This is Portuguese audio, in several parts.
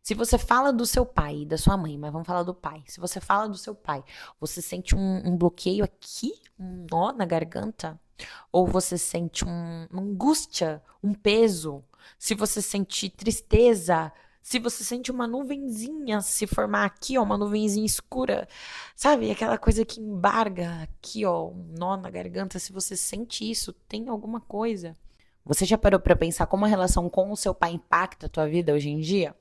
Se você fala do seu pai e da sua mãe, mas vamos falar do pai. Se você fala do seu pai, você sente um bloqueio aqui, um nó na garganta? Ou você sente uma angústia, um peso? Se você sente tristeza, se você sente uma nuvenzinha se formar aqui, ó, uma nuvenzinha escura, sabe? Aquela coisa que embarga aqui, ó, um nó na garganta. Se você sente isso, tem alguma coisa. Você já parou pra pensar como a relação com o seu pai impacta a tua vida hoje em dia?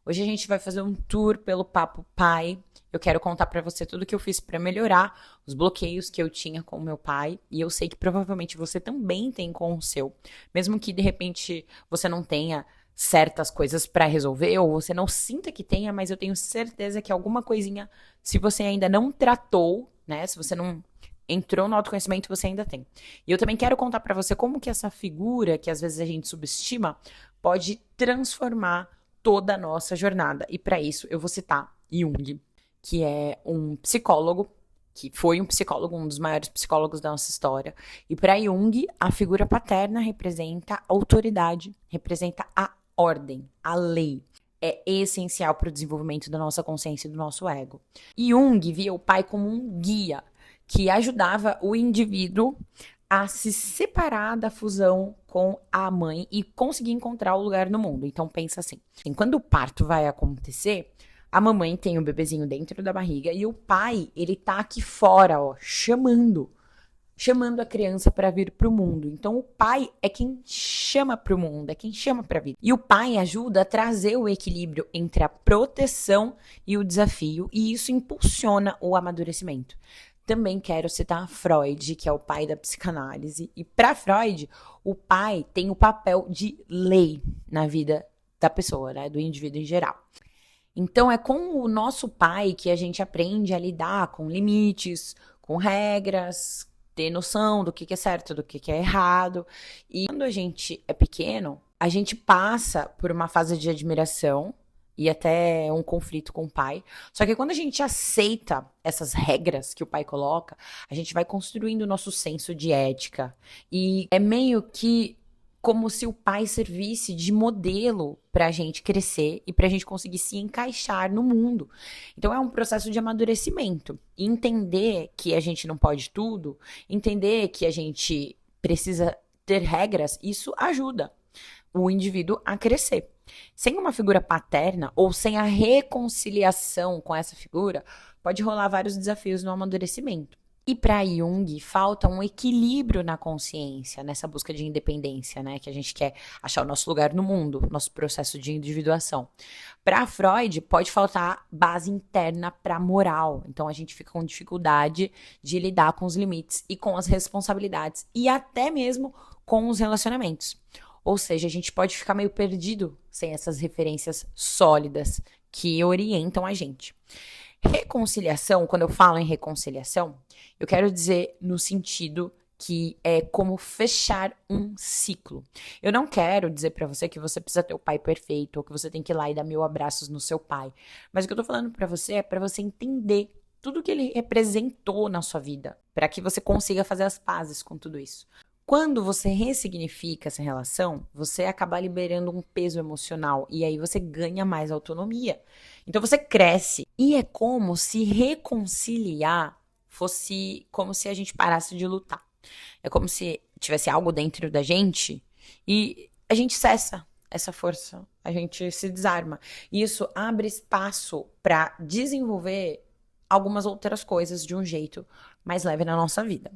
Hoje a gente vai fazer um tour pelo Papo Pai. Eu quero contar pra você tudo que eu fiz pra melhorar os bloqueios que eu tinha com o meu pai. E eu sei que provavelmente você também tem com o seu. Mesmo que de repente você não tenha certas coisas pra resolver, ou você não sinta que tenha, mas eu tenho certeza que alguma coisinha, se você ainda não tratou, né? Se você não entrou no autoconhecimento, você ainda tem. E eu também quero contar pra você como que essa figura, que às vezes a gente subestima, pode transformar toda a nossa jornada. E pra isso eu vou citar Jung, que é um psicólogo, que foi um psicólogo, um dos maiores psicólogos da nossa história. E para Jung, a figura paterna representa a autoridade, representa a ordem, a lei. É essencial para o desenvolvimento da nossa consciência e do nosso ego. E Jung via o pai como um guia que ajudava o indivíduo a se separar da fusão com a mãe e conseguir encontrar o lugar no mundo. Então pensa assim, quando o parto vai acontecer, a mamãe tem o bebezinho dentro da barriga e o pai, ele tá aqui fora, ó, chamando a criança para vir pro mundo. Então o pai é quem chama pro mundo, é quem chama pra vida. E o pai ajuda a trazer o equilíbrio entre a proteção e o desafio, e isso impulsiona o amadurecimento. Também quero citar Freud, que é o pai da psicanálise. E para Freud, o pai tem o papel de lei na vida da pessoa, né, do indivíduo em geral. Então é com o nosso pai que a gente aprende a lidar com limites, com regras, ter noção do que é certo, do que é errado. E quando a gente é pequeno, a gente passa por uma fase de admiração e até um conflito com o pai. Só que quando a gente aceita essas regras que o pai coloca, a gente vai construindo o nosso senso de ética. E é meio que como se o pai servisse de modelo pra gente crescer e pra gente conseguir se encaixar no mundo. Então é um processo de amadurecimento. E entender que a gente não pode tudo, entender que a gente precisa ter regras, isso ajuda o indivíduo a crescer. Sem uma figura paterna ou sem a reconciliação com essa figura, pode rolar vários desafios no amadurecimento. E para Jung, falta um equilíbrio na consciência, nessa busca de independência, né? Que a gente quer achar o nosso lugar no mundo, nosso processo de individuação. Para Freud, pode faltar base interna para moral. Então a gente fica com dificuldade de lidar com os limites e com as responsabilidades e até mesmo com os relacionamentos. Ou seja, a gente pode ficar meio perdido sem essas referências sólidas que orientam a gente. Reconciliação, quando eu falo em reconciliação, eu quero dizer no sentido que é como fechar um ciclo. Eu não quero dizer pra você que você precisa ter o pai perfeito ou que você tem que ir lá e dar 1000 abraços no seu pai. Mas o que eu tô falando pra você é pra você entender tudo que ele representou na sua vida, pra que você consiga fazer as pazes com tudo isso. Quando você ressignifica essa relação, você acaba liberando um peso emocional e aí você ganha mais autonomia. Então você cresce. E é como se reconciliar fosse como se a gente parasse de lutar. É como se tivesse algo dentro da gente e a gente cessa essa força, a gente se desarma. E isso abre espaço para desenvolver algumas outras coisas de um jeito mais leve na nossa vida.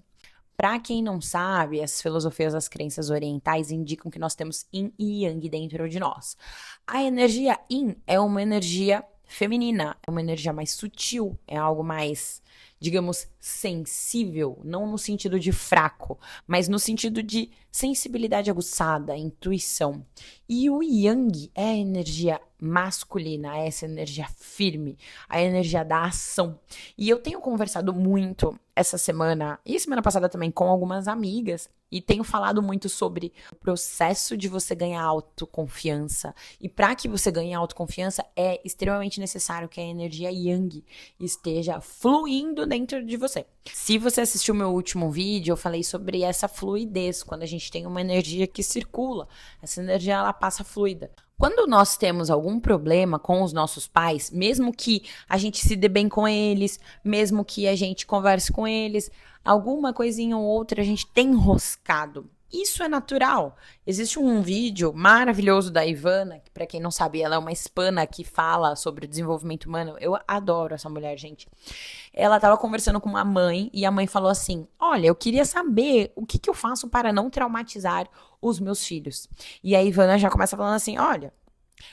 Para quem não sabe, as filosofias das crenças orientais indicam que nós temos Yin e Yang dentro de nós. A energia Yin é uma energia feminina, é uma energia mais sutil, é algo mais, digamos, sensível, não no sentido de fraco, mas no sentido de sensibilidade aguçada, intuição. E o Yang é a energia masculina, é essa energia firme, a energia da ação. E eu tenho conversado muito essa semana e semana passada também com algumas amigas e tenho falado muito sobre o processo de você ganhar autoconfiança. E para que você ganhe autoconfiança é extremamente necessário que a energia Yang esteja fluindo dentro de você. Se você assistiu meu último vídeo, eu falei sobre essa fluidez, quando a gente tem uma energia que circula. Essa energia, ela passa fluida. Quando nós temos algum problema com os nossos pais, mesmo que a gente se dê bem com eles, mesmo que a gente converse com eles, alguma coisinha ou outra a gente tem enroscado. Isso é natural. Existe um vídeo maravilhoso da Ivana, que para quem não sabe, ela é uma hispana que fala sobre o desenvolvimento humano. Eu adoro essa mulher, gente. Ela estava conversando com uma mãe e a mãe falou assim: "Olha, eu queria saber o que eu faço para não traumatizar os meus filhos". E a Ivana já começa falando assim: "Olha,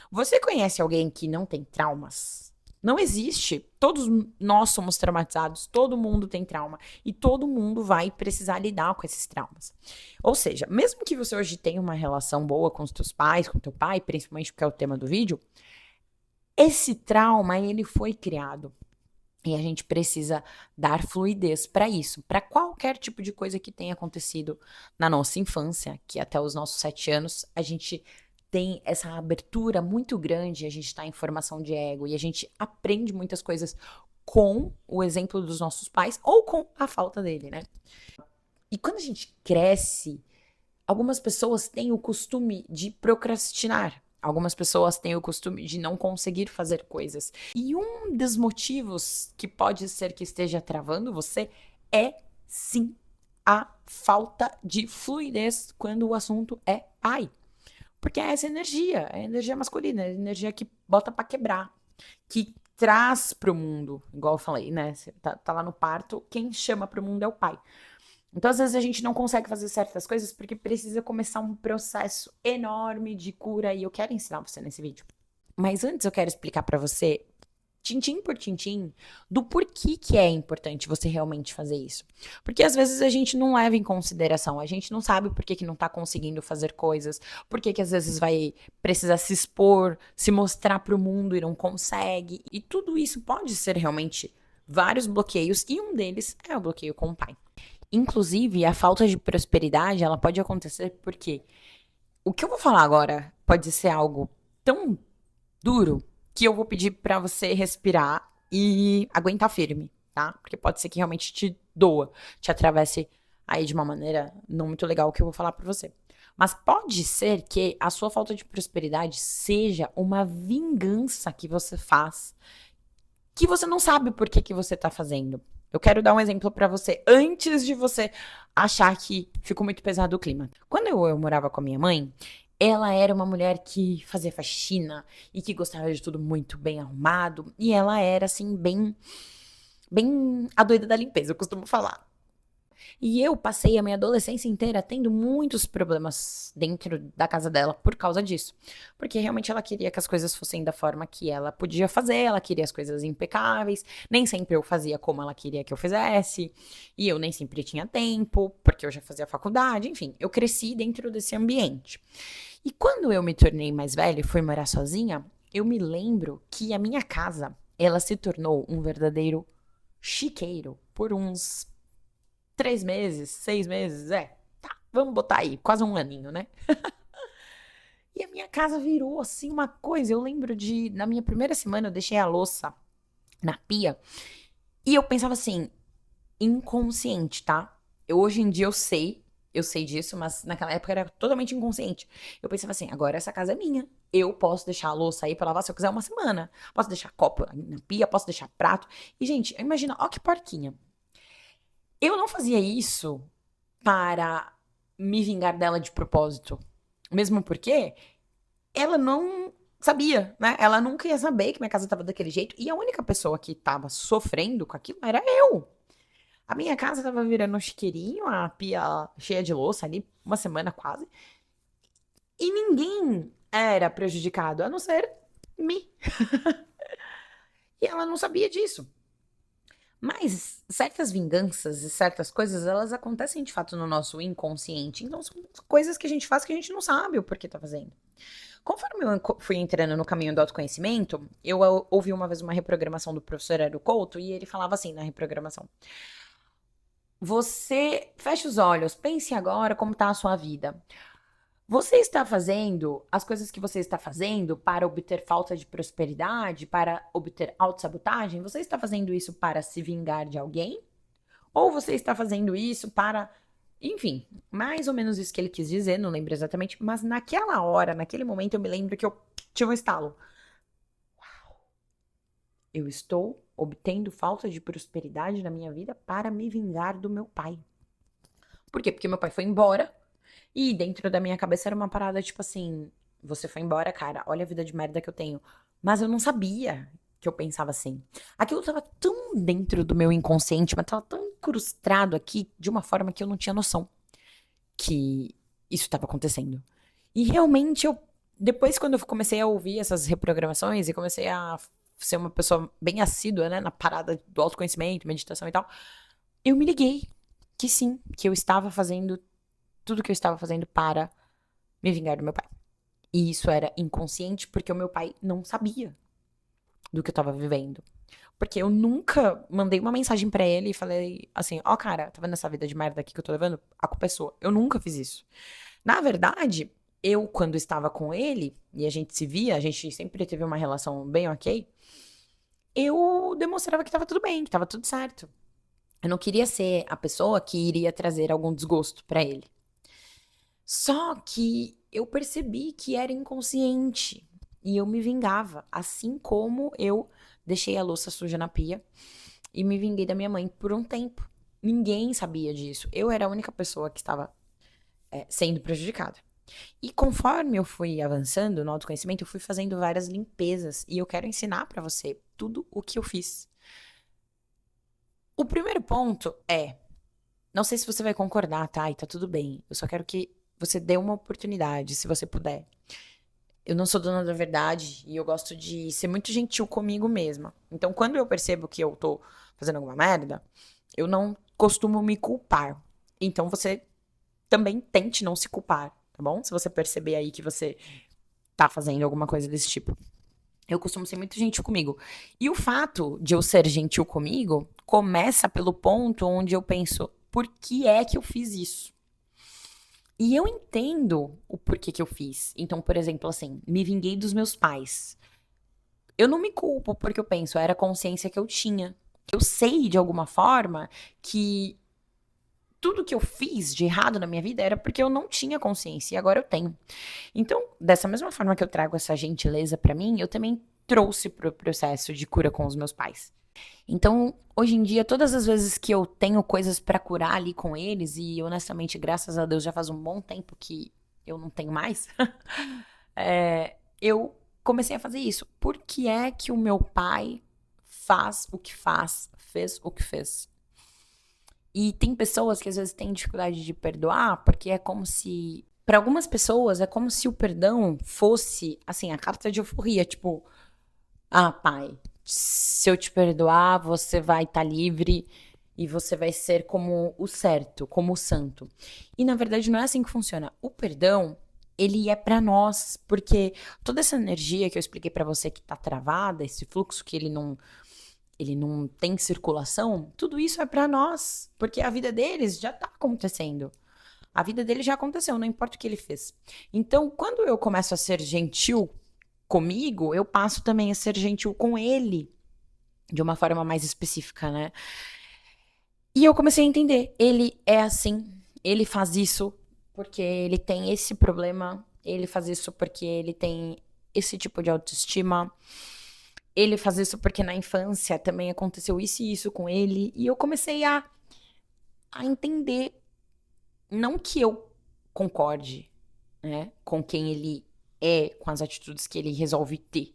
você conhece alguém que não tem traumas? Não existe. Todos nós somos traumatizados, todo mundo tem trauma e todo mundo vai precisar lidar com esses traumas. Ou seja, mesmo que você hoje tenha uma relação boa com os teus pais, com teu pai, principalmente porque é o tema do vídeo, esse trauma ele foi criado. E a gente precisa dar fluidez para isso, para qualquer tipo de coisa que tenha acontecido na nossa infância, que até os nossos 7 anos a gente tem essa abertura muito grande, a gente está em formação de ego e a gente aprende muitas coisas com o exemplo dos nossos pais ou com a falta dele, né? E quando a gente cresce, algumas pessoas têm o costume de procrastinar. Algumas pessoas têm o costume de não conseguir fazer coisas. E um dos motivos que pode ser que esteja travando você é, sim, a falta de fluidez quando o assunto é pai. Porque é essa energia, é a energia masculina, é a energia que bota pra quebrar, que traz pro mundo, igual eu falei, né? Você tá lá no parto, quem chama pro mundo é o pai. Então, às vezes, a gente não consegue fazer certas coisas porque precisa começar um processo enorme de cura e eu quero ensinar você nesse vídeo. Mas antes eu quero explicar pra você, tintim por tintim, do porquê que é importante você realmente fazer isso. Porque às vezes a gente não leva em consideração, a gente não sabe por que não tá conseguindo fazer coisas, por que às vezes vai precisar se expor, se mostrar pro mundo e não consegue. E tudo isso pode ser realmente vários bloqueios e um deles é o bloqueio com o pai. Inclusive, a falta de prosperidade, ela pode acontecer porque o que eu vou falar agora pode ser algo tão duro que eu vou pedir pra você respirar e aguentar firme, tá? Porque pode ser que realmente te doa, te atravesse aí de uma maneira não muito legal que eu vou falar pra você. Mas pode ser que a sua falta de prosperidade seja uma vingança que você faz, que você não sabe por que você tá fazendo. Eu quero dar um exemplo pra você antes de você achar que ficou muito pesado o clima. Quando eu morava com a minha mãe, ela era uma mulher que fazia faxina e que gostava de tudo muito bem arrumado. E ela era, assim, bem a doida da limpeza, eu costumo falar. E eu passei a minha adolescência inteira tendo muitos problemas dentro da casa dela por causa disso. Porque realmente ela queria que as coisas fossem da forma que ela podia fazer, ela queria as coisas impecáveis. Nem sempre eu fazia como ela queria que eu fizesse. E eu nem sempre tinha tempo, porque eu já fazia faculdade. Enfim, eu cresci dentro desse ambiente. E quando eu me tornei mais velha e fui morar sozinha, eu me lembro que a minha casa, ela se tornou um verdadeiro chiqueiro por uns 3 meses, 6 meses, tá, vamos botar aí, quase um aninho, né? E a minha casa virou assim uma coisa. Eu lembro de, na minha primeira semana, eu deixei a louça na pia e eu pensava assim, inconsciente, tá? Hoje em dia eu sei disso, mas naquela época era totalmente inconsciente. Eu pensava assim, agora essa casa é minha. Eu posso deixar a louça aí pra lavar se eu quiser uma semana. Posso deixar copo na pia, posso deixar prato. E, gente, imagina, ó que porquinha. Eu não fazia isso para me vingar dela de propósito. Mesmo porque ela não sabia, né? Ela nunca ia saber que minha casa tava daquele jeito. E a única pessoa que tava sofrendo com aquilo era eu. A minha casa tava virando um chiqueirinho, a pia cheia de louça ali, uma semana quase. E ninguém era prejudicado, a não ser mim. E ela não sabia disso. Mas certas vinganças e certas coisas, elas acontecem de fato no nosso inconsciente. Então são coisas que a gente faz que a gente não sabe o porquê tá fazendo. Conforme eu fui entrando no caminho do autoconhecimento, eu ouvi uma vez uma reprogramação do professor Hélio Couto e ele falava assim na reprogramação: você fecha os olhos, pense agora como tá a sua vida. Você está fazendo as coisas que você está fazendo para obter falta de prosperidade, para obter autossabotagem? Você está fazendo isso para se vingar de alguém? Ou você está fazendo isso para. Enfim, mais ou menos isso que ele quis dizer, não lembro exatamente, mas naquela hora, naquele momento, eu me lembro que eu tive um estalo. Eu estou obtendo falta de prosperidade na minha vida para me vingar do meu pai. Por quê? Porque meu pai foi embora e dentro da minha cabeça era uma parada tipo assim: você foi embora, cara, olha a vida de merda que eu tenho. Mas eu não sabia que eu pensava assim. Aquilo tava tão dentro do meu inconsciente, mas tava tão incrustado aqui de uma forma que eu não tinha noção que isso estava acontecendo. E realmente eu, depois quando eu comecei a ouvir essas reprogramações e comecei a ser uma pessoa bem assídua, né, na parada do autoconhecimento, meditação e tal, eu me liguei que sim, que eu estava fazendo tudo que eu estava fazendo para me vingar do meu pai. E isso era inconsciente porque o meu pai não sabia do que eu tava vivendo. Porque eu nunca mandei uma mensagem pra ele e falei assim: ó, cara, tá vendo essa vida de merda aqui que eu tô levando? A culpa é sua. Eu nunca fiz isso. Na verdade, eu, quando estava com ele, e a gente se via, a gente sempre teve uma relação bem ok, eu demonstrava que tava tudo bem, que tava tudo certo. Eu não queria ser a pessoa que iria trazer algum desgosto pra ele. Só que eu percebi que era inconsciente e eu me vingava, assim como eu deixei a louça suja na pia e me vinguei da minha mãe por um tempo. Ninguém sabia disso. Eu era a única pessoa que estava sendo prejudicada. E conforme eu fui avançando no autoconhecimento, eu fui fazendo várias limpezas e eu quero ensinar pra você tudo o que eu fiz. O primeiro ponto é, não sei se você vai concordar, tá? E tá tudo bem. Eu só quero que você dê uma oportunidade, se você puder. Eu não sou dona da verdade e eu gosto de ser muito gentil comigo mesma. Então, quando eu percebo que eu tô fazendo alguma merda, eu não costumo me culpar. Então, você também tente não se culpar, tá bom? Se você perceber aí que você tá fazendo alguma coisa desse tipo. Eu costumo ser muito gentil comigo. E o fato de eu ser gentil comigo começa pelo ponto onde eu penso, por que é que eu fiz isso? E eu entendo o porquê que eu fiz. Então, por exemplo, assim, me vinguei dos meus pais. Eu não me culpo porque eu penso, era a consciência que eu tinha. Eu sei, de alguma forma, que tudo que eu fiz de errado na minha vida era porque eu não tinha consciência e agora eu tenho. Então, dessa mesma forma que eu trago essa gentileza pra mim, eu também trouxe pro processo de cura com os meus pais. Então, hoje em dia, todas as vezes que eu tenho coisas pra curar ali com eles, e honestamente, graças a Deus, já faz um bom tempo que eu não tenho mais, eu comecei a fazer isso. Por que é que o meu pai faz o que faz, fez o que fez? E tem pessoas que às vezes têm dificuldade de perdoar, porque é como se. Para algumas pessoas, é como se o perdão fosse, assim, a carta de euforia. Tipo, ah, pai, se eu te perdoar, você vai estar livre e você vai ser como o certo, como o santo. E na verdade não é assim que funciona. O perdão, ele é pra nós, porque toda essa energia que eu expliquei pra você que tá travada, esse fluxo que ele não tem circulação, tudo isso é pra nós, porque a vida deles já tá acontecendo. A vida dele já aconteceu, não importa o que ele fez. Então, quando eu começo a ser gentil comigo, eu passo também a ser gentil com ele, de uma forma mais específica, né? E eu comecei a entender, ele é assim, ele faz isso porque ele tem esse problema, ele faz isso porque ele tem esse tipo de autoestima, ele faz isso porque na infância também aconteceu isso e isso com ele, e eu comecei a entender, não que eu concorde, né, com quem ele é, com as atitudes que ele resolve ter.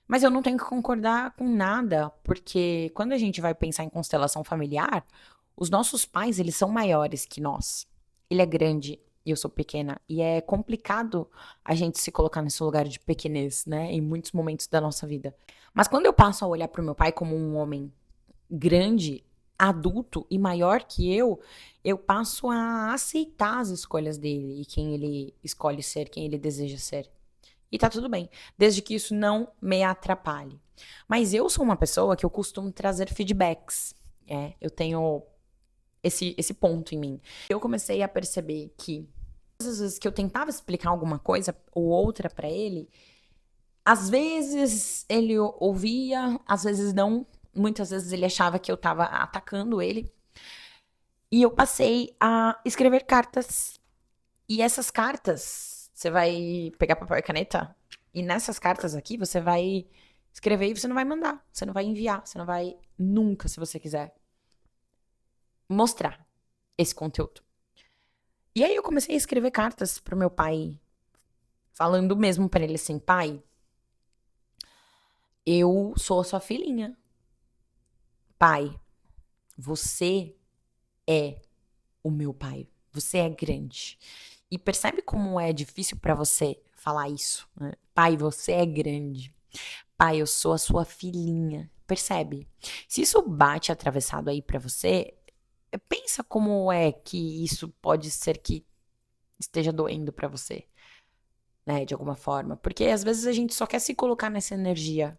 Mas eu não tenho que concordar com nada, porque quando a gente vai pensar em constelação familiar, os nossos pais, eles são maiores que nós. Ele é grande e eu sou pequena, e é complicado a gente se colocar nesse lugar de pequenez, né, em muitos momentos da nossa vida. Mas quando eu passo a olhar para o meu pai como um homem grande, adulto e maior que eu passo a aceitar as escolhas dele e quem ele escolhe ser, quem ele deseja ser. E tá tudo bem, desde que isso não me atrapalhe. Mas eu sou uma pessoa que eu costumo trazer feedbacks. Eu tenho esse ponto em mim. Eu comecei a perceber que todas as vezes que eu tentava explicar alguma coisa ou outra pra ele, às vezes ele ouvia, às vezes não. Muitas vezes ele achava que eu tava atacando ele. E eu passei a escrever cartas. E essas cartas, você vai pegar papel e caneta? E nessas cartas aqui, você vai escrever e você não vai mandar. Você não vai enviar. Você não vai nunca, se você quiser, mostrar esse conteúdo. E aí eu comecei a escrever cartas pro meu pai, falando mesmo pra ele assim, pai, eu sou a sua filhinha. Pai, você é o meu pai. Você é grande. E percebe como é difícil pra você falar isso, né? Pai, você é grande. Pai, eu sou a sua filhinha. Percebe? Se isso bate atravessado aí pra você, pensa como é que isso pode ser que esteja doendo pra você, né, de alguma forma. Porque às vezes a gente só quer se colocar nessa energia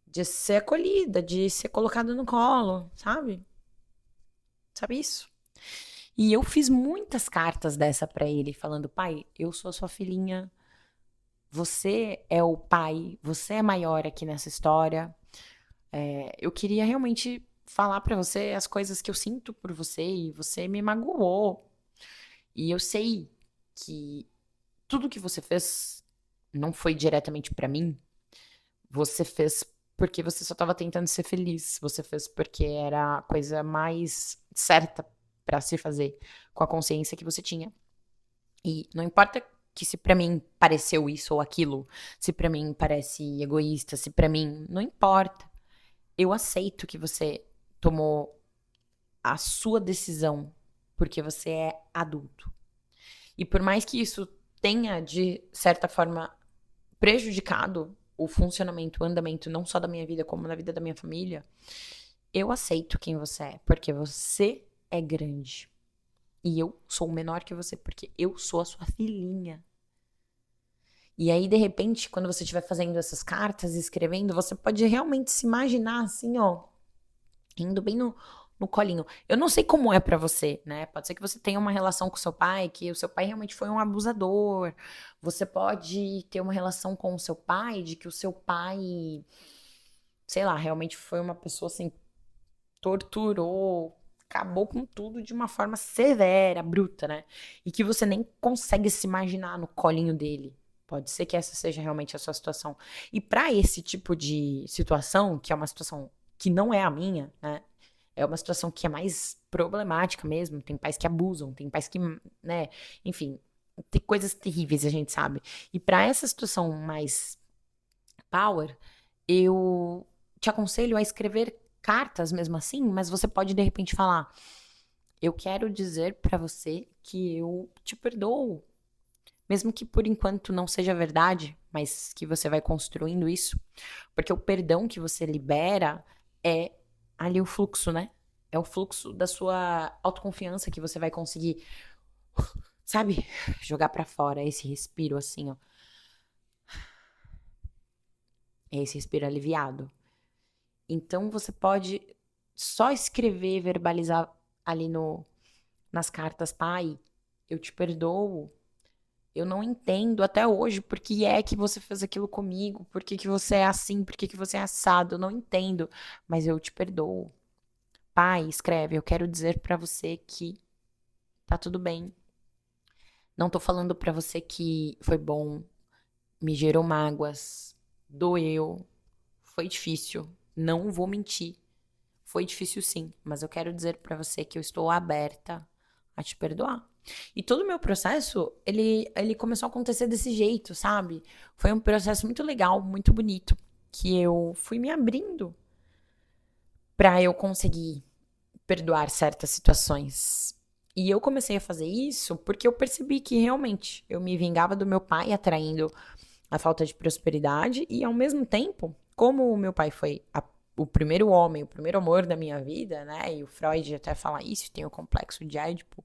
de ser acolhida, de ser colocada no colo, sabe? Sabe isso? E eu fiz muitas cartas dessa pra ele, falando: pai, eu sou a sua filhinha, você é o pai, você é maior aqui nessa história. Eu queria realmente falar pra você as coisas que eu sinto por você e você me magoou. E eu sei que tudo que você fez não foi diretamente pra mim. Você fez porque você só estava tentando ser feliz. Você fez porque era a coisa mais certa pra se fazer com a consciência que você tinha. E não importa que se pra mim pareceu isso ou aquilo, se pra mim parece egoísta, se pra mim, não importa. Eu aceito que você tomou a sua decisão porque você é adulto. E por mais que isso tenha de certa forma prejudicado o funcionamento, o andamento não só da minha vida, como da vida da minha família, eu aceito quem você é, porque você é grande. E eu sou menor que você, porque eu sou a sua filhinha. E aí, de repente, quando você estiver fazendo essas cartas, escrevendo, você pode realmente se imaginar assim, ó, indo bem no colinho. Eu não sei como é pra você, né? Pode ser que você tenha uma relação com seu pai, que o seu pai realmente foi um abusador. Você pode ter uma relação com o seu pai, de que o seu pai, sei lá, realmente foi uma pessoa assim, torturou, acabou com tudo de uma forma severa, bruta, né? E que você nem consegue se imaginar no colinho dele. Pode ser que essa seja realmente a sua situação. E pra esse tipo de situação, que é uma situação que não é a minha, né? É uma situação que é mais problemática mesmo. Tem pais que abusam, tem pais que, né? Enfim, tem coisas terríveis, a gente sabe. E pra essa situação mais power, eu te aconselho a escrever cartas mesmo assim, mas você pode de repente falar: eu quero dizer pra você que eu te perdoo, mesmo que por enquanto não seja verdade, mas que você vai construindo isso, porque o perdão que você libera é ali o fluxo, né? É o fluxo da sua autoconfiança que você vai conseguir, sabe, jogar pra fora esse respiro assim, ó. É esse respiro aliviado. Então você pode só escrever, verbalizar ali no nas cartas, pai, eu te perdoo. Eu não entendo até hoje por que é que você fez aquilo comigo, por que que você é assim, por que que você é assado, eu não entendo, mas eu te perdoo. Pai, escreve, eu quero dizer pra você que tá tudo bem. Não tô falando pra você que foi bom, me gerou mágoas, doeu, foi difícil, não vou mentir. Foi difícil sim, mas eu quero dizer pra você que eu estou aberta a te perdoar. E todo o meu processo, ele começou a acontecer desse jeito, sabe? Foi um processo muito legal, muito bonito, que eu fui me abrindo pra eu conseguir perdoar certas situações. E eu comecei a fazer isso porque eu percebi que realmente eu me vingava do meu pai atraindo a falta de prosperidade e ao mesmo tempo, como o meu pai foi o primeiro homem, o primeiro amor da minha vida, né? E o Freud até fala isso, tem o complexo de Édipo.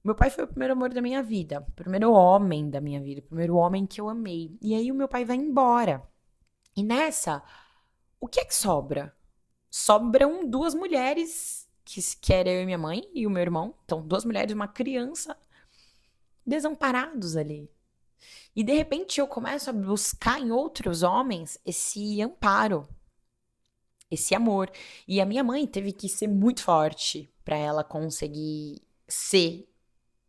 Meu pai foi o primeiro amor da minha vida, o primeiro homem da minha vida, o primeiro homem que eu amei. E aí o meu pai vai embora. E nessa, o que é que sobra? Sobram duas mulheres, que era eu e minha mãe e o meu irmão. Então, duas mulheres e uma criança desamparados ali. E de repente eu começo a buscar em outros homens esse amparo, esse amor. E a minha mãe teve que ser muito forte para ela conseguir ser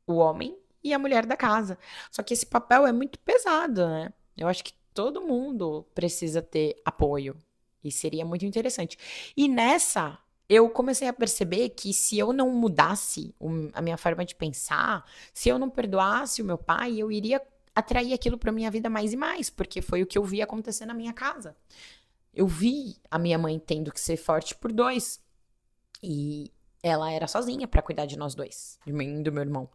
o homem e a mulher da casa. Só que esse papel é muito pesado, né? Eu acho que todo mundo precisa ter apoio. E seria muito interessante. E nessa, eu comecei a perceber que se eu não mudasse a minha forma de pensar, se eu não perdoasse o meu pai, eu iria atrair aquilo para minha vida mais e mais, porque foi o que eu vi acontecer na minha casa. Eu vi a minha mãe tendo que ser forte por dois. E ela era sozinha para cuidar de nós dois, de mim e do meu irmão.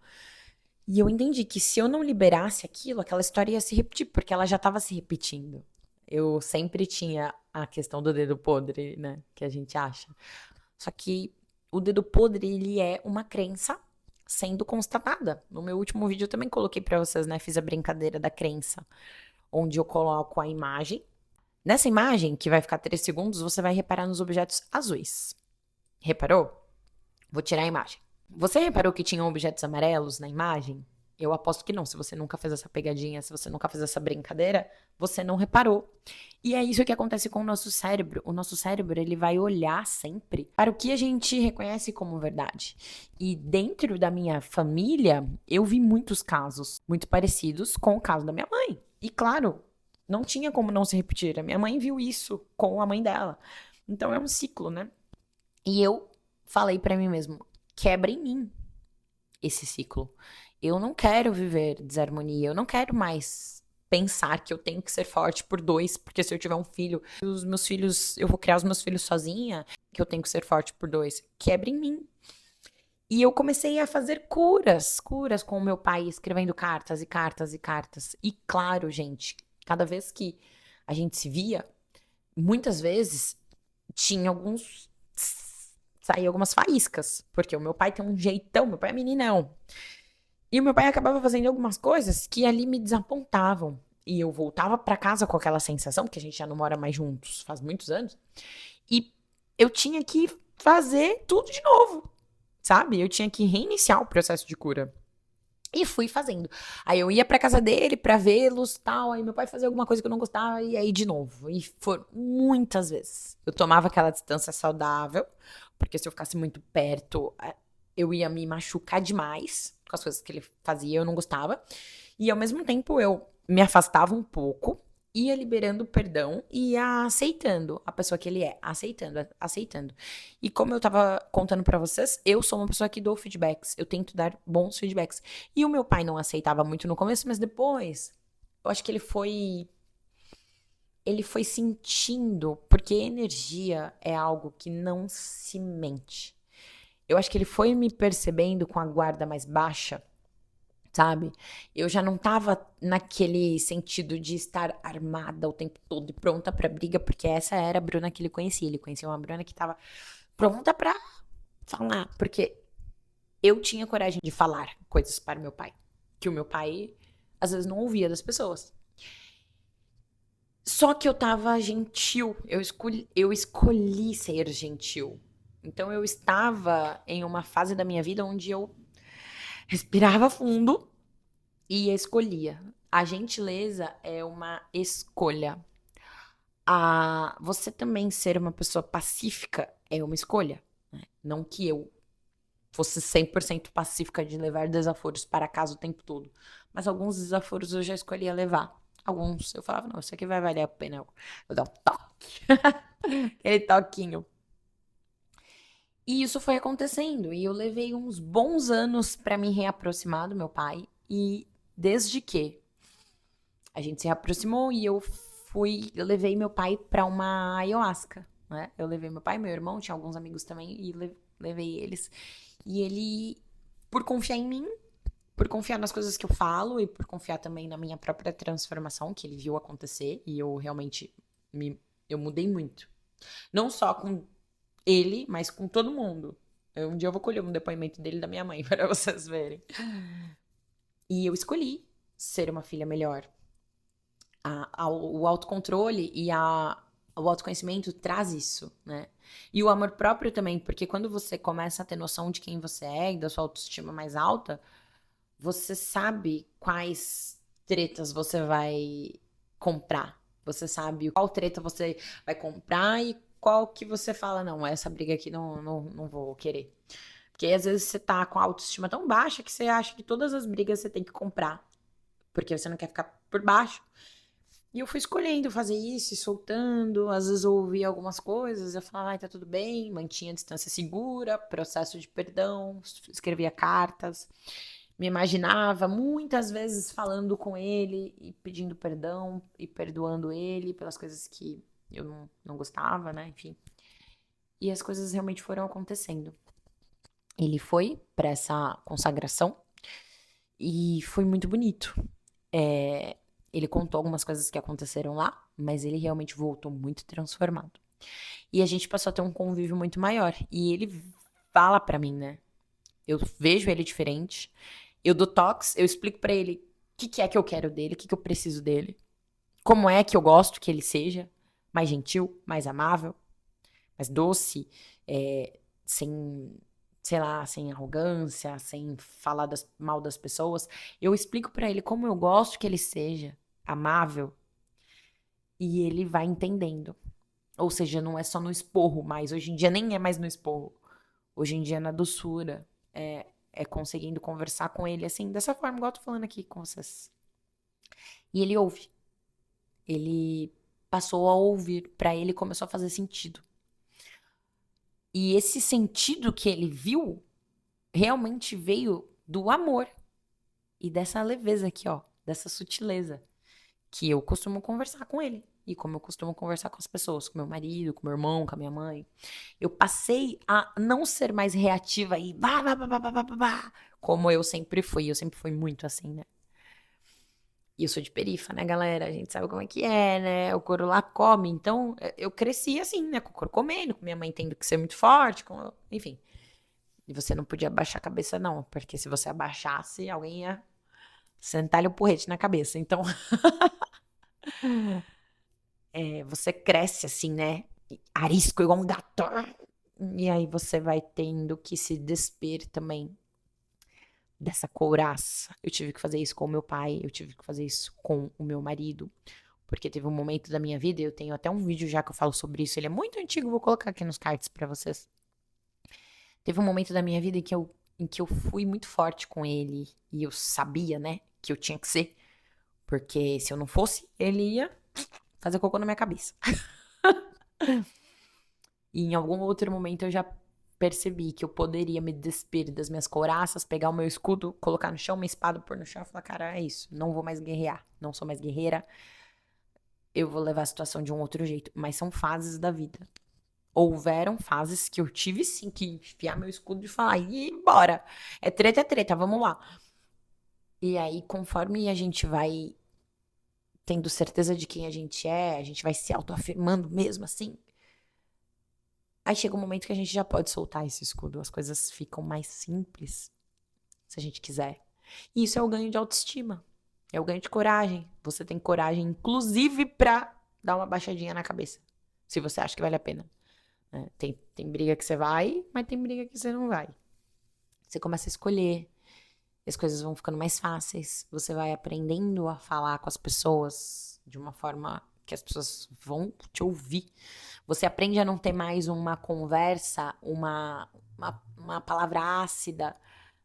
E eu entendi que se eu não liberasse aquilo, aquela história ia se repetir, porque ela já estava se repetindo. Eu sempre tinha a questão do dedo podre, né? Que a gente acha. Só que o dedo podre, ele é uma crença sendo constatada. No meu último vídeo eu também coloquei pra vocês, né? Fiz a brincadeira da crença, onde eu coloco a imagem. Nessa imagem, que vai ficar 3 segundos, você vai reparar nos objetos azuis. Reparou? Vou tirar a imagem. Você reparou que tinham objetos amarelos na imagem? Eu aposto que não. Se você nunca fez essa pegadinha, se você nunca fez essa brincadeira, você não reparou. E é isso que acontece com o nosso cérebro. O nosso cérebro, ele vai olhar sempre para o que a gente reconhece como verdade. E dentro da minha família, eu vi muitos casos muito parecidos com o caso da minha mãe. E claro, não tinha como não se repetir. A minha mãe viu isso com a mãe dela. Então é um ciclo, né? E eu falei pra mim mesmo, quebra em mim esse ciclo. Eu não quero viver desarmonia, eu não quero mais pensar que eu tenho que ser forte por dois, porque se eu tiver um filho, os meus filhos, eu vou criar os meus filhos sozinha, que eu tenho que ser forte por dois. Quebra em mim. E eu comecei a fazer curas com o meu pai, escrevendo cartas e cartas e cartas. E claro, gente, cada vez que a gente se via, muitas vezes tinha alguns saía algumas faíscas, porque o meu pai tem um jeitão, meu pai é meninão. E o meu pai acabava fazendo algumas coisas que ali me desapontavam. E eu voltava pra casa com aquela sensação, porque a gente já não mora mais juntos faz muitos anos, e eu tinha que fazer tudo de novo, sabe? Eu tinha que reiniciar o processo de cura. E fui fazendo. Aí eu ia pra casa dele pra vê-los, tal, aí meu pai fazia alguma coisa que eu não gostava e aí de novo. E foram muitas vezes. Eu tomava aquela distância saudável, porque se eu ficasse muito perto, eu ia me machucar demais com as coisas que ele fazia, eu não gostava. E ao mesmo tempo eu me afastava um pouco, ia liberando perdão e ia aceitando a pessoa que ele é, aceitando, aceitando. E como eu tava contando pra vocês, eu sou uma pessoa que dou feedbacks, eu tento dar bons feedbacks. E o meu pai não aceitava muito no começo, mas depois, eu acho que ele foi sentindo, porque energia é algo que não se mente. Eu acho que ele foi me percebendo com a guarda mais baixa, sabe? Eu já não tava naquele sentido de estar armada o tempo todo e pronta pra briga, porque essa era a Bruna que ele conhecia. Ele conhecia uma Bruna que tava pronta pra falar, porque eu tinha coragem de falar coisas para o meu pai, que o meu pai às vezes não ouvia das pessoas. Só que eu tava gentil, eu escolhi ser gentil. Então eu estava em uma fase da minha vida onde eu respirava fundo e escolhia. A gentileza é uma escolha. Você também ser uma pessoa pacífica é uma escolha, né? Não que eu fosse 100% pacífica de levar desaforos para casa o tempo todo. Mas alguns desaforos eu já escolhia levar. Alguns eu falava, não, isso aqui vai valer a pena eu dar um toque. Aquele toquinho. E isso foi acontecendo. E eu levei uns bons anos para me reaproximar do meu pai. E desde que a gente se aproximou e eu levei meu pai para uma ayahuasca, né? Eu levei meu pai, meu irmão, tinha alguns amigos também e levei eles. E ele, por confiar em mim, por confiar nas coisas que eu falo e por confiar também na minha própria transformação que ele viu acontecer e eu realmente eu mudei muito. Não só com ele, mas com todo mundo. Um dia eu vou colher um depoimento dele e da minha mãe para vocês verem. E eu escolhi ser uma filha melhor. O autocontrole e o autoconhecimento traz isso, né? E o amor próprio também, porque quando você começa a ter noção de quem você é e da sua autoestima mais alta, você sabe quais tretas você vai comprar. Você sabe qual treta você vai comprar e qual que você fala, não, essa briga aqui não vou querer. Porque às vezes você tá com a autoestima tão baixa que você acha que todas as brigas você tem que comprar. Porque você não quer ficar por baixo. E eu fui escolhendo fazer isso e soltando. Às vezes eu ouvia algumas coisas, eu falava, ai, tá tudo bem, mantinha a distância segura, processo de perdão, escrevia cartas, me imaginava muitas vezes falando com ele e pedindo perdão e perdoando ele pelas coisas que eu não gostava, né? Enfim. E as coisas realmente foram acontecendo. Ele foi para essa consagração e foi muito bonito. É, ele contou algumas coisas que aconteceram lá, mas ele realmente voltou muito transformado. E a gente passou a ter um convívio muito maior. E ele fala pra mim, né? Eu vejo ele diferente. Eu dou toques, eu explico pra ele o que é que eu quero dele, o que eu preciso dele. Como é que eu gosto que ele seja mais gentil, mais amável, mais doce, sem, sei lá, sem arrogância, sem falar mal das pessoas. Eu explico pra ele como eu gosto que ele seja amável e ele vai entendendo. Ou seja, não é só no esporro, mas hoje em dia nem é mais no esporro. Hoje em dia é na doçura. É conseguindo conversar com ele assim, dessa forma, igual eu tô falando aqui com vocês. E ele ouve. Ele passou a ouvir. Pra ele começou a fazer sentido. E esse sentido que ele viu realmente veio do amor e dessa leveza aqui, ó, dessa sutileza que eu costumo conversar com ele e como eu costumo conversar com as pessoas, com meu marido, com meu irmão, com a minha mãe. Eu passei a não ser mais reativa e como eu sempre fui muito assim, né? E eu sou de perifa, né, galera? A gente sabe como é que é, né? O couro lá come. Então, eu cresci assim, né? Com o couro comendo, com minha mãe tendo que ser muito forte, enfim. E você não podia abaixar a cabeça, não, porque se você abaixasse, alguém ia sentar-lhe o porrete na cabeça. Então, você cresce assim, né? Arisco igual um gato. E aí você vai tendo que se despir também dessa couraça. Eu tive que fazer isso com o meu pai, eu tive que fazer isso com o meu marido. Porque teve um momento da minha vida, eu tenho até um vídeo já que eu falo sobre isso, ele é muito antigo, vou colocar aqui nos cards pra vocês. Teve um momento da minha vida em que eu fui muito forte com ele, e eu sabia, né, que eu tinha que ser, porque se eu não fosse, ele ia fazer cocô na minha cabeça. E em algum outro momento eu já percebi que eu poderia me despir das minhas couraças, pegar o meu escudo, colocar no chão, uma espada, pôr no chão e falar, cara, é isso, não vou mais guerrear, não sou mais guerreira, eu vou levar a situação de um outro jeito. Mas são fases da vida. Houveram fases que eu tive sim que enfiar meu escudo e falar, e bora, é treta, vamos lá. E aí, conforme a gente vai tendo certeza de quem a gente vai se autoafirmando mesmo assim, aí chega um momento que a gente já pode soltar esse escudo, as coisas ficam mais simples, se a gente quiser. E isso é o ganho de autoestima, é o ganho de coragem. Você tem coragem, inclusive, pra dar uma baixadinha na cabeça, se você acha que vale a pena. Né? Tem briga que você vai, mas tem briga que você não vai. Você começa a escolher, as coisas vão ficando mais fáceis, você vai aprendendo a falar com as pessoas de uma forma que as pessoas vão te ouvir. Você aprende a não ter mais uma conversa, uma palavra ácida,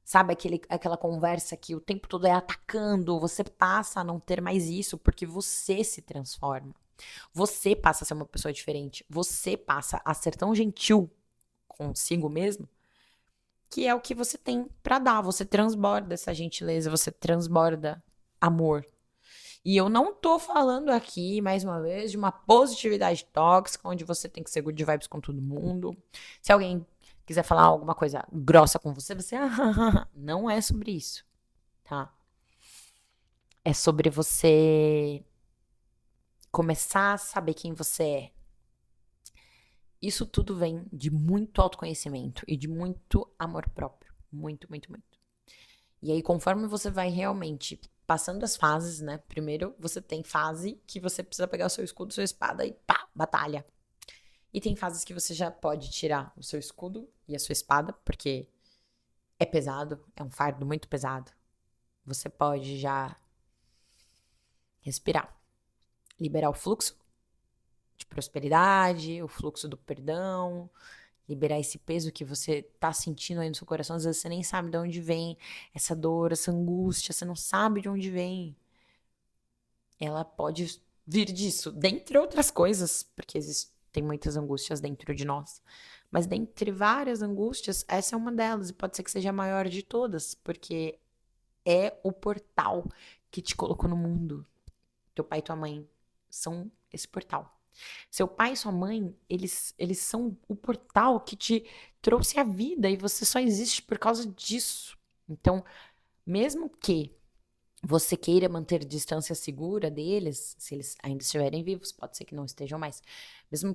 sabe? Aquela conversa que o tempo todo é atacando. Você passa a não ter mais isso porque você se transforma. Você passa a ser uma pessoa diferente. Você passa a ser tão gentil consigo mesmo que é o que você tem pra dar. Você transborda essa gentileza, você transborda amor. E eu não tô falando aqui, mais uma vez, de uma positividade tóxica, onde você tem que ser good vibes com todo mundo. Se alguém quiser falar alguma coisa grossa com você, você. Não é sobre isso, tá? É sobre você começar a saber quem você é. Isso tudo vem de muito autoconhecimento e de muito amor próprio. Muito, muito, muito. E aí, conforme você vai realmente passando as fases, né? Primeiro, você tem fase que você precisa pegar o seu escudo, sua espada e pá, batalha. E tem fases que você já pode tirar o seu escudo e a sua espada, porque é pesado, é um fardo muito pesado. Você pode já respirar, liberar o fluxo de prosperidade, o fluxo do perdão, liberar esse peso que você tá sentindo aí no seu coração. Às vezes você nem sabe de onde vem essa dor, essa angústia, você não sabe de onde vem. Ela pode vir disso, dentre outras coisas, porque tem muitas angústias dentro de nós. Mas dentre várias angústias, essa é uma delas, e pode ser que seja a maior de todas, porque é o portal que te colocou no mundo. Teu pai e tua mãe são esse portal. Seu pai e sua mãe, eles são o portal que te trouxe a vida e você só existe por causa disso. Então, mesmo que você queira manter distância segura deles, se eles ainda estiverem vivos, pode ser que não estejam mais, mesmo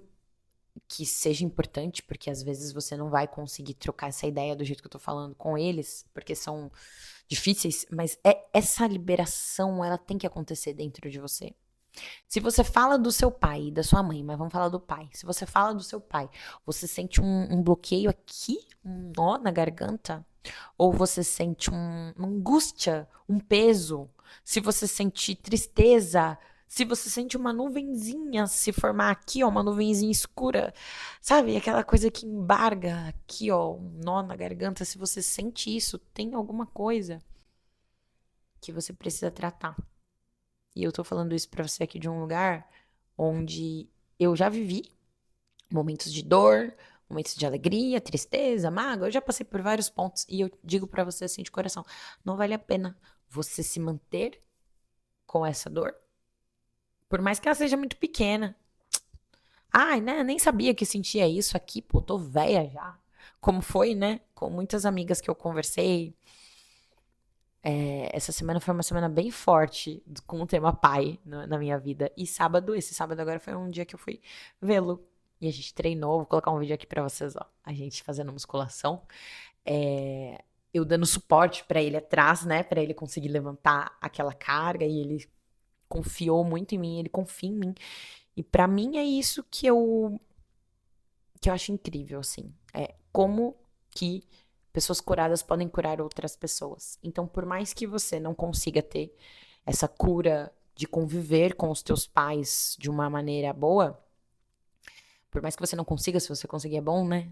que seja importante, porque às vezes você não vai conseguir trocar essa ideia do jeito que eu tô falando com eles, porque são difíceis, mas essa liberação, ela tem que acontecer dentro de você. Se você fala do seu pai e da sua mãe, mas vamos falar do pai. Se você fala do seu pai, você sente um bloqueio aqui, um nó na garganta? Ou você sente uma angústia, um peso? Se você sente tristeza, se você sente uma nuvenzinha se formar aqui, ó, uma nuvenzinha escura, sabe? Aquela coisa que embarga aqui, ó, um nó na garganta. Se você sente isso, tem alguma coisa que você precisa tratar. E eu tô falando isso pra você aqui de um lugar onde eu já vivi momentos de dor, momentos de alegria, tristeza, mágoa. Eu já passei por vários pontos e eu digo pra você assim de coração, não vale a pena você se manter com essa dor, por mais que ela seja muito pequena. Ai, né, nem sabia que sentia isso aqui, pô, tô velha já. Como foi, né? Com muitas amigas que eu conversei, essa semana foi uma semana bem forte com o tema pai na minha vida. E esse sábado agora foi um dia que eu fui vê-lo. E a gente treinou, vou colocar um vídeo aqui pra vocês, ó. A gente fazendo musculação. Eu dando suporte pra ele atrás, né? Pra ele conseguir levantar aquela carga. E ele confiou muito em mim, ele confia em mim. E pra mim é isso que eu acho incrível, assim. É como que pessoas curadas podem curar outras pessoas. Então, por mais que você não consiga ter essa cura de conviver com os teus pais de uma maneira boa, por mais que você não consiga, se você conseguir é bom, né?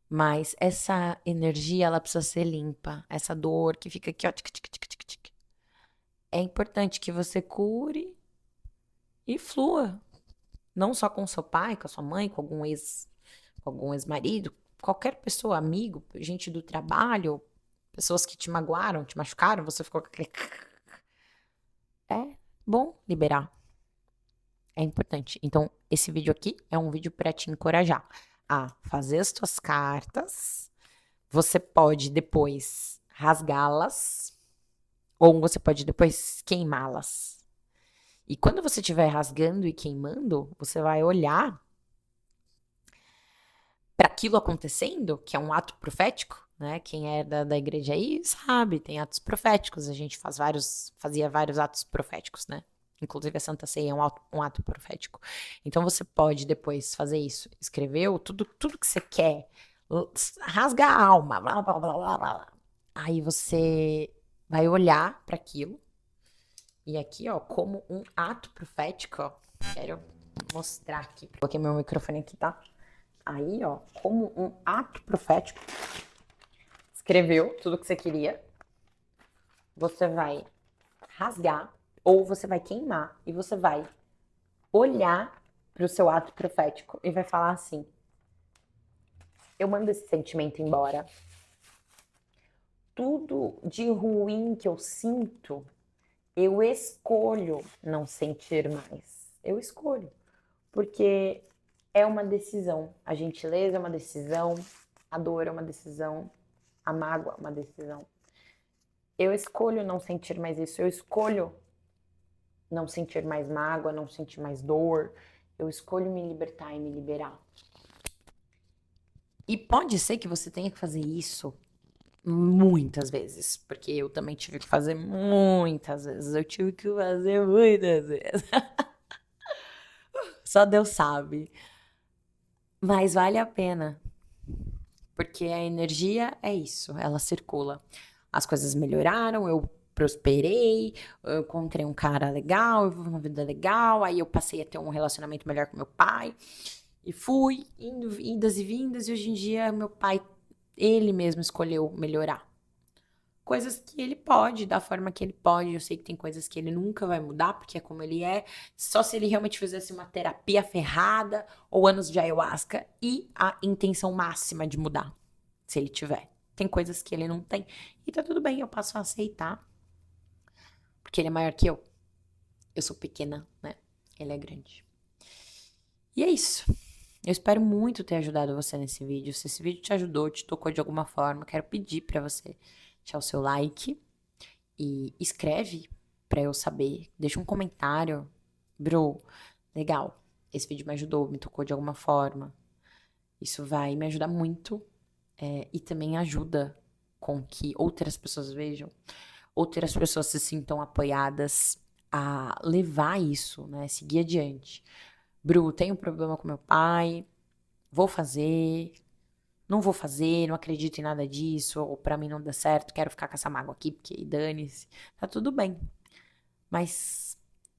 Mas essa energia, ela precisa ser limpa. Essa dor que fica aqui, ó, tic, tic, tic, tic, tic. É importante que você cure e flua. Não só com seu pai, com a sua mãe, com algum ex-marido, qualquer pessoa, amigo, gente do trabalho, pessoas que te magoaram, te machucaram, você ficou com aquele... É bom liberar. É importante. Então, esse vídeo aqui é um vídeo para te encorajar a fazer as tuas cartas. Você pode depois rasgá-las, ou você pode depois queimá-las. E quando você estiver rasgando e queimando, você vai olhar para aquilo acontecendo, que é um ato profético, né? Quem é da igreja aí sabe, tem atos proféticos. A gente fazia vários atos proféticos, né? Inclusive a Santa Ceia é um ato profético. Então você pode depois fazer isso. Escreveu tudo que você quer, rasga a alma, blá, blá, blá, blá, blá. Aí você vai olhar para aquilo. E aqui, ó, como um ato profético, ó, quero mostrar aqui. Coloquei meu microfone aqui, tá? Aí, ó, como um ato profético, escreveu tudo que você queria. Você vai rasgar ou você vai queimar e você vai olhar para o seu ato profético e vai falar assim: eu mando esse sentimento embora. Tudo de ruim que eu sinto, eu escolho não sentir mais. Eu escolho. Porque é uma decisão. A gentileza é uma decisão, a dor é uma decisão, a mágoa é uma decisão. Eu escolho não sentir mais isso, eu escolho não sentir mais mágoa, não sentir mais dor, eu escolho me libertar e me liberar. E pode ser que você tenha que fazer isso muitas vezes, porque eu também tive que fazer muitas vezes, eu tive que fazer muitas vezes. Só Deus sabe. Mas vale a pena. Porque a energia é isso, ela circula. As coisas melhoraram, eu prosperei, eu encontrei um cara legal, eu vivi uma vida legal, aí eu passei a ter um relacionamento melhor com meu pai. E fui indo, idas e vindas, e hoje em dia meu pai, ele mesmo escolheu melhorar. coisas que ele pode, da forma que ele pode. Eu sei que tem coisas que ele nunca vai mudar, porque é como ele é. Só se ele realmente fizesse uma terapia ferrada ou anos de ayahuasca e a intenção máxima de mudar, se ele tiver. Tem coisas que ele não tem. E tá tudo bem, eu passo a aceitar. Porque ele é maior que eu. Eu sou pequena, né? Ele é grande. E é isso. Eu espero muito ter ajudado você nesse vídeo. Se esse vídeo te ajudou, te tocou de alguma forma, quero pedir pra você deixar o seu like e escreve pra eu saber. Deixa um comentário. Bro, legal. Esse vídeo me ajudou, me tocou de alguma forma. Isso vai me ajudar muito. E também ajuda com que outras pessoas vejam, outras pessoas se sintam apoiadas a levar isso, né? Seguir adiante. Bru, tenho problema com meu pai, vou fazer, não vou fazer, não acredito em nada disso, ou pra mim não dá certo, quero ficar com essa mágoa aqui, porque dane-se. Tá tudo bem. Mas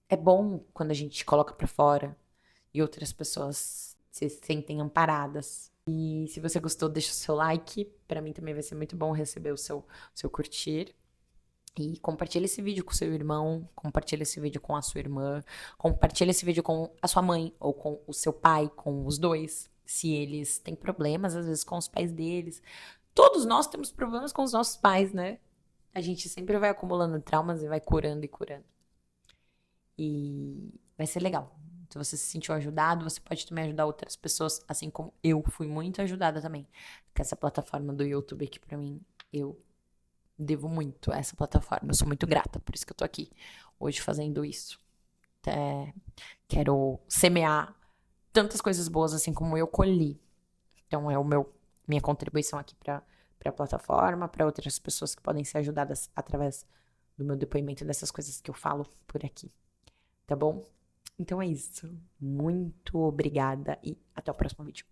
é bom quando a gente coloca pra fora e outras pessoas se sentem amparadas. E se você gostou, deixa o seu like. Pra mim também vai ser muito bom receber o seu curtir. E compartilha esse vídeo com seu irmão, compartilha esse vídeo com a sua irmã, compartilha esse vídeo com a sua mãe ou com o seu pai, com os dois, se eles têm problemas às vezes com os pais deles. Todos nós temos problemas com os nossos pais, né? A gente sempre vai acumulando traumas e vai curando e curando. E vai ser legal. Se você se sentiu ajudado, você pode também ajudar outras pessoas, assim como eu fui muito ajudada também. Com essa plataforma do YouTube aqui pra mim, eu devo muito a essa plataforma. Eu sou muito grata, por isso que eu tô aqui hoje fazendo isso. Quero semear tantas coisas boas assim como eu colhi. Então é minha contribuição aqui para a plataforma, para outras pessoas que podem ser ajudadas através do meu depoimento dessas coisas que eu falo por aqui. Tá bom? Então é isso. Muito obrigada e até o próximo vídeo.